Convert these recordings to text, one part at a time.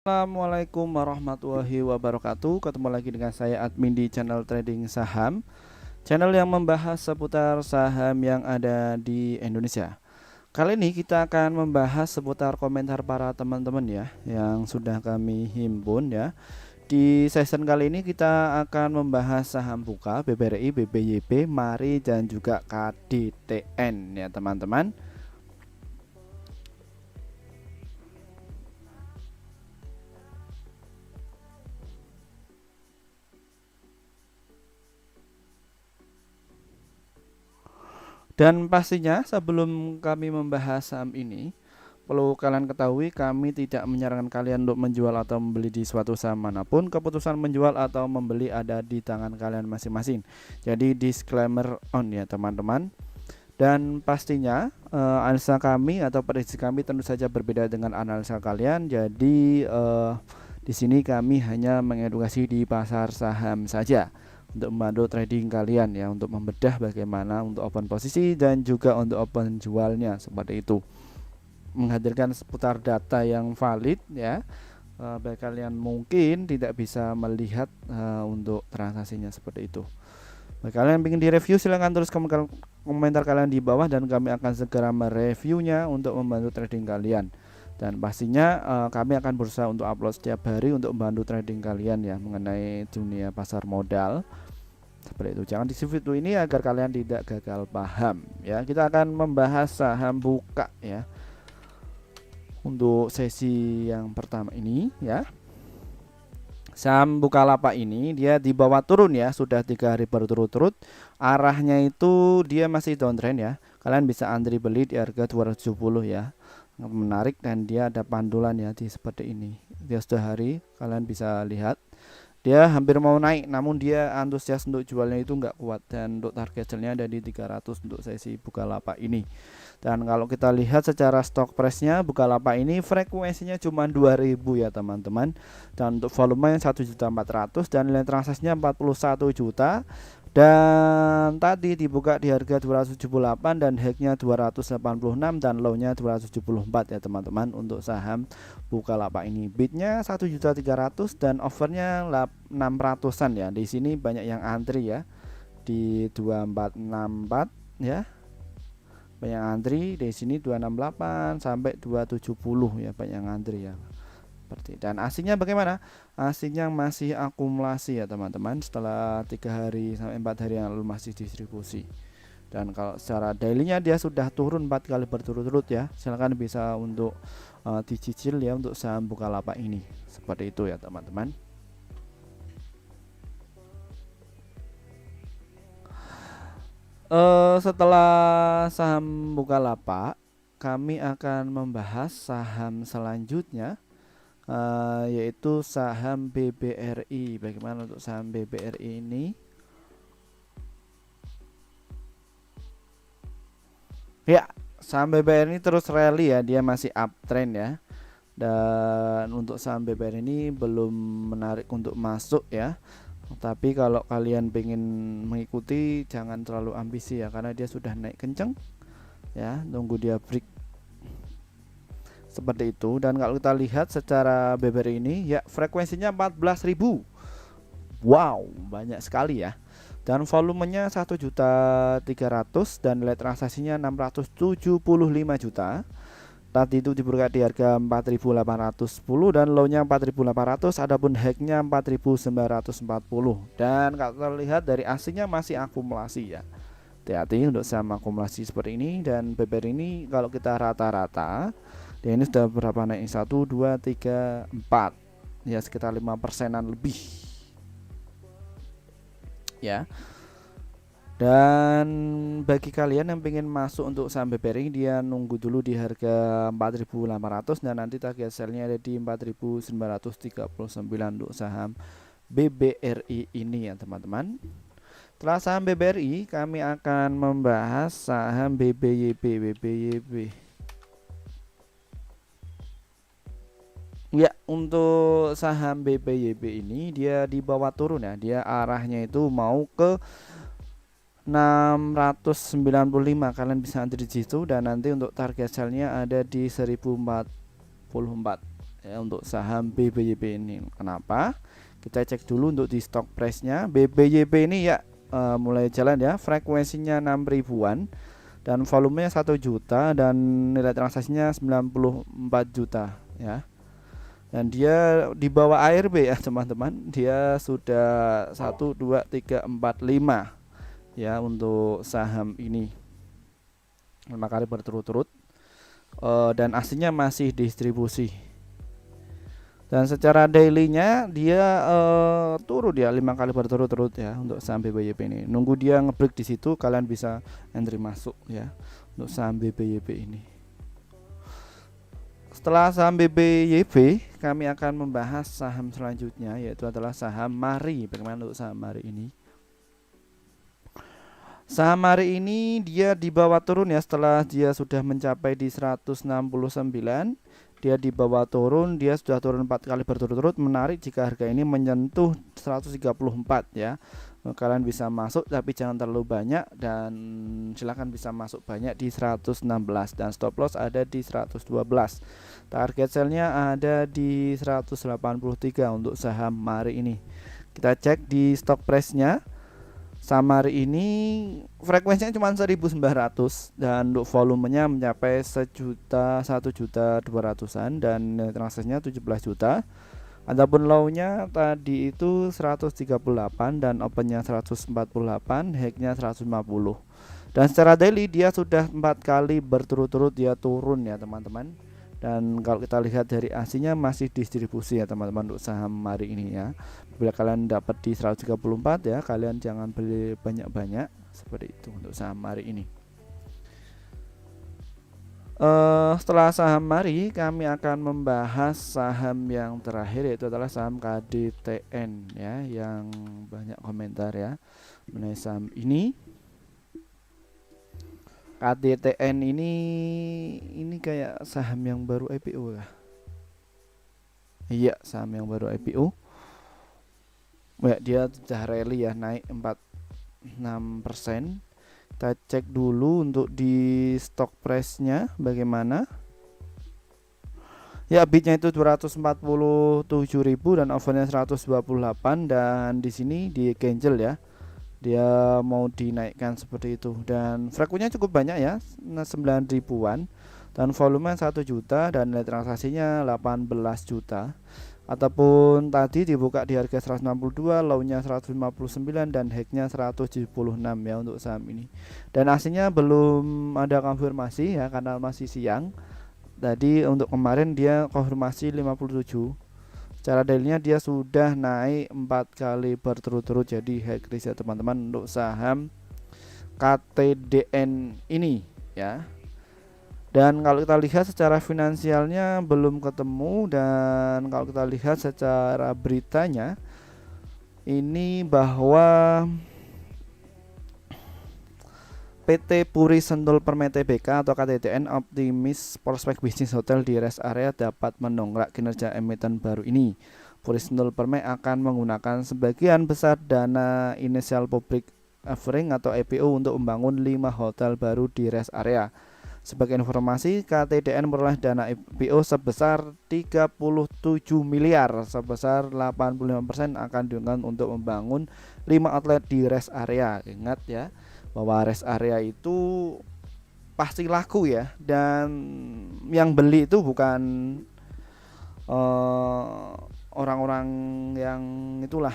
Assalamualaikum warahmatullahi wabarakatuh. Ketemu lagi dengan saya admin di channel trading saham, channel yang membahas seputar saham yang ada di Indonesia. Kali ini kita akan membahas seputar komentar para teman-teman ya, yang sudah kami himpun ya. Di session kali ini kita akan membahas saham Buka, BBRI, BBYB, Mari dan juga KDTN ya teman-teman. Dan pastinya sebelum kami membahas saham ini, perlu kalian ketahui kami tidak menyarankan kalian untuk menjual atau membeli di suatu saham manapun. Keputusan menjual atau membeli ada di tangan kalian masing-masing. Jadi disclaimer on ya teman-teman. Dan pastinya analisa kami atau prediksi kami tentu saja berbeda dengan analisa kalian. Jadi di sini kami hanya mengedukasi di pasar saham saja untuk membantu trading kalian ya, untuk membedah bagaimana untuk open posisi dan juga untuk open jualnya, seperti itu. Menghadirkan seputar data yang valid ya, bagi kalian mungkin tidak bisa melihat untuk transaksinya seperti itu. Bagi kalian yang ingin direview silahkan tulis komentar kalian di bawah dan kami akan segera mereviewnya untuk membantu trading kalian. Dan pastinya kami akan berusaha untuk upload setiap hari untuk membantu trading kalian ya mengenai dunia pasar modal. Seperti itu. Jangan di video ini agar kalian tidak gagal paham ya. Kita akan membahas saham Buka ya. Untuk sesi yang pertama ini ya. Saham Bukalapak ini dia di bawah turun ya, sudah 3 hari berturut-turut. Arahnya itu dia masih downtrend ya. Kalian bisa antri beli di harga 270 ya. Menarik, dan dia ada pandulan ya di seperti ini. Dia sudah hari, kalian bisa lihat dia hampir mau naik, namun dia antusias untuk jualnya itu nggak kuat, dan untuk target jualnya ada di 300 untuk sesi Bukalapak ini. Dan kalau kita lihat secara stock price-nya Bukalapak ini frekuensinya cuma 2000 ya teman-teman, dan untuk volume yang 1.400.000 dan nilai transaksinya 41 juta. Dan tadi dibuka di harga 278 dan high-nya 286 dan low-nya 274 ya teman-teman untuk saham Bukalapak ini. Bid-nya 1.300.000 dan offernya 600-an ya. Di sini banyak yang antri ya. Di 2464 ya. Banyak yang antri di sini 268 sampai 270 ya, banyak yang antri ya. Dan asingnya bagaimana? Asingnya masih akumulasi ya teman-teman, setelah 3 hari sampai 4 hari yang lalu masih distribusi. Dan kalau secara dailynya dia sudah turun 4 kali berturut-turut ya. Silahkan bisa untuk dicicil ya untuk saham Bukalapak ini. Seperti itu ya teman-teman. Setelah saham Bukalapak, kami akan membahas saham selanjutnya, yaitu saham BBRI. Bagaimana untuk saham BBRI ini? Ya, saham BBRI ini terus rally ya, dia masih uptrend ya. Dan untuk saham BBRI ini belum menarik untuk masuk ya. Tapi kalau kalian pengen mengikuti jangan terlalu ambisi ya, karena dia sudah naik kenceng ya, tunggu dia break seperti itu. Dan kalau kita lihat secara BBRI ini ya, frekuensinya 14.000. Wow, banyak sekali ya. Dan volumenya 1.300.000 dan nilai transaksinya 675 juta. Tadi itu dibuka di harga 4.810 dan low-nya 4.800, adapun high-nya 4.940. Dan kalau kita lihat dari asingnya masih akumulasi ya. Hati-hati untuk saham akumulasi seperti ini. Dan BBRI ini kalau kita rata-rata dia ini sudah berapa naik? 1 2 3 4 ya, sekitar 5%-an lebih ya. Dan bagi kalian yang pengen masuk untuk saham BBRI, dia nunggu dulu di harga 4.800 dan nanti target sell-nya ada di 4.939 untuk saham BBRI ini ya teman-teman. Setelah saham BBRI, kami akan membahas saham BBYB. Ya, untuk saham BBYB ini dia di bawah turun ya. Dia arahnya itu mau ke 695. Kalian bisa antri di situ dan nanti untuk target sell-nya ada di 1044 ya untuk saham BBYP ini. Kenapa? Kita cek dulu untuk di stock price-nya. BBYP ini ya mulai jalan ya, frekuensinya 6 ribuan dan volumenya 1 juta dan nilai transaksinya 94 juta ya. Dan dia di bawah ARB ya teman-teman. Dia sudah 1 2 3 4 5 ya untuk saham ini 5 kali berturut-turut. Dan aslinya masih distribusi. Dan secara dailynya dia turun ya 5 kali berturut-turut ya untuk saham BBYP ini. Nunggu dia ngebreak di situ, kalian bisa entry masuk ya untuk saham BBYP ini. Setelah saham BBYP, kami akan membahas saham selanjutnya, yaitu adalah saham Mari. Bagaimana untuk saham Mari ini? Saham Mari ini dia dibawa turun ya, setelah dia sudah mencapai di 169. Dia dibawa turun, dia sudah turun 4 kali berturut-turut. Menarik jika harga ini menyentuh 134 ya. Kalian bisa masuk tapi jangan terlalu banyak, dan silahkan bisa masuk banyak di 116 dan stop loss ada di 112. Target sellnya ada di 183 untuk saham Mari ini. Kita cek di stock price-nya. Saham Mari ini frekuensinya cuma 1900 dan untuk volumenya mencapai 1.200.000-an dan transaksinya 17 juta. Adapun low-nya tadi itu 138 dan opennya 148, high-nya 150. Dan secara daily dia sudah 4 kali berturut-turut dia turun ya teman-teman. Dan kalau kita lihat dari aslinya masih distribusi ya teman-teman untuk saham Mari ini ya. Bila kalian dapat di 134 ya, kalian jangan beli banyak-banyak seperti itu untuk saham Mari ini. Setelah saham Mari, kami akan membahas saham yang terakhir, yaitu adalah saham KDTN ya, yang banyak komentar ya mengenai saham ini. KDTN ini kayak saham yang baru IPO ya. Iya, saham yang baru IPO. Ya, dia sudah rally ya, naik 46%. Kita cek dulu untuk di stock price-nya bagaimana. Ya, bidnya itu 247.000 dan overnya 128, dan di sini di cancel ya. Dia mau dinaikkan seperti itu, dan frekuensinya cukup banyak ya, 9 ribuan dan volume 1 juta dan nilai transaksinya 18 juta. Ataupun tadi dibuka di harga 162, low-nya 159 dan high-nya 176 ya untuk saham ini. Dan aslinya belum ada konfirmasi ya karena masih siang. Tadi untuk kemarin dia konfirmasi 57. Secara daily-nya dia sudah naik 4 kali berturut-turut, jadi high risk ya teman-teman untuk saham KTDN ini ya. Dan kalau kita lihat secara finansialnya belum ketemu, dan kalau kita lihat secara beritanya ini bahwa PT Puri Sentul Permai Tbk atau KTDN optimis prospek bisnis hotel di rest area dapat mendongkrak kinerja emiten baru ini. Puri Sentul Permai akan menggunakan sebagian besar dana initial public offering atau IPO untuk membangun 5 hotel baru di rest area. Sebagai informasi, KTDN memperoleh dana IPO sebesar 37 miliar, sebesar 85% akan digunakan untuk membangun 5 outlet di rest area. Ingat ya, bahwa rest area itu pasti laku ya, dan yang beli itu bukan orang-orang yang itulah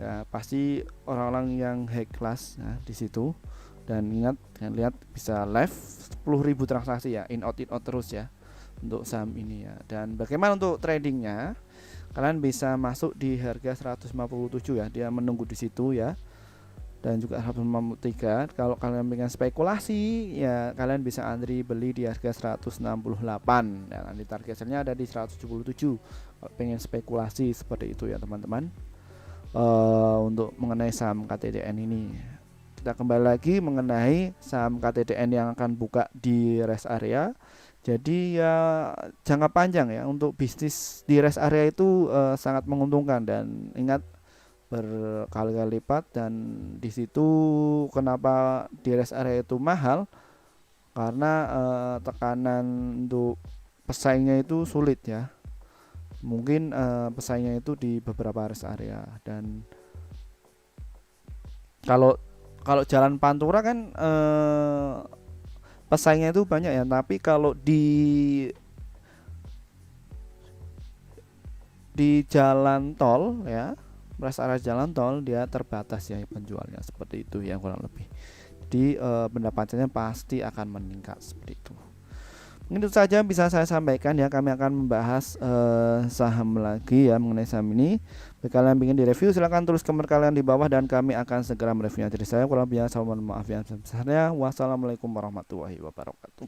ya, pasti orang-orang yang high class ya di situ. Dan ingat, kalian lihat bisa live 10.000 transaksi ya, in out terus ya untuk saham ini ya. Dan bagaimana untuk tradingnya? Kalian bisa masuk di harga 157 ya, dia menunggu di situ ya. Dan juga 153. Kalau kalian pengen spekulasi ya, kalian bisa antri beli di harga 168 dan nanti target sellnya ada di 177 kalau pengen spekulasi seperti itu ya teman-teman. Untuk mengenai saham KTDN ini, kita kembali lagi mengenai saham KTDN yang akan buka di rest area. Jadi ya jangka panjang ya, untuk bisnis di rest area itu sangat menguntungkan, dan ingat berkali-kali lipat. Dan di situ kenapa di rest area itu mahal, karena tekanan untuk pesaingnya itu sulit ya. Mungkin pesaingnya itu di beberapa rest area. Dan kalau kalau jalan pantura kan pesaingnya itu banyak ya, tapi kalau di jalan tol ya, rest area jalan tol dia terbatas ya penjualnya, seperti itu ya kurang lebih. Jadi pendapatannya pasti akan meningkat seperti itu. Mungkin itu saja bisa saya sampaikan ya. Kami akan membahas saham lagi ya, mengenai saham ini. Bagi kalian yang ingin direview silahkan tulis komentar kalian di bawah dan kami akan segera mereviewnya. Dari saya kurang lebihnya saya mohon maaf yang sebesar-besarnya. Wassalamualaikum warahmatullahi wabarakatuh.